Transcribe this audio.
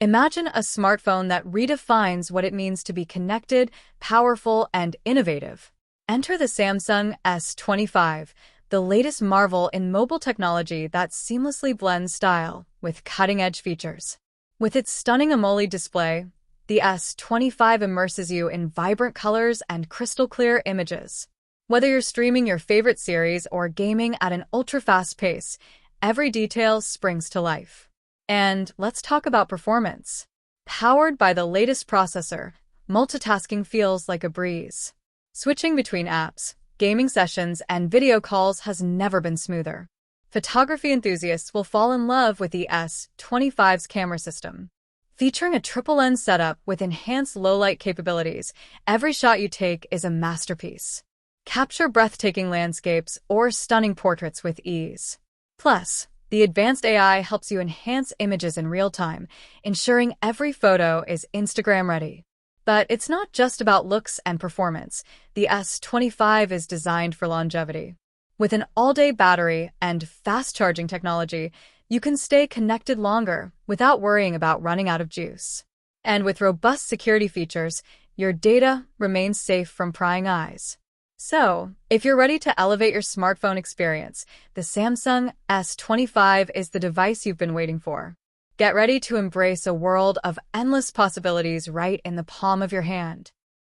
Imagine a smartphone that redefines what it means to be connected, powerful, and innovative. Enter the Samsung S25, the latest marvel in mobile technology that seamlessly blends style with cutting-edge features. With its stunning AMOLED display, the S25 immerses you in vibrant colors and crystal-clear images. Whether you're streaming your favorite series or gaming at an ultra-fast pace, every detail springs to life. And let's talk about performance. Powered by the latest processor, multitasking feels like a breeze. Switching between apps, gaming sessions, and video calls has never been smoother. Photography enthusiasts will fall in love with the S25's camera system. Featuring a triple lens setup with enhanced low-light capabilities, every shot you take is a masterpiece. Capture breathtaking landscapes or stunning portraits with ease. Plus, the advanced AI helps you enhance images in real time, ensuring every photo is Instagram-ready. But it's not just about looks and performance. The S25 is designed for longevity. With an all-day battery and fast-charging technology, you can stay connected longer without worrying about running out of juice. And with robust security features, your data remains safe from prying eyes. So, if you're ready to elevate your smartphone experience, the Samsung S25 is the device you've been waiting for. Get ready to embrace a world of endless possibilities right in the palm of your hand.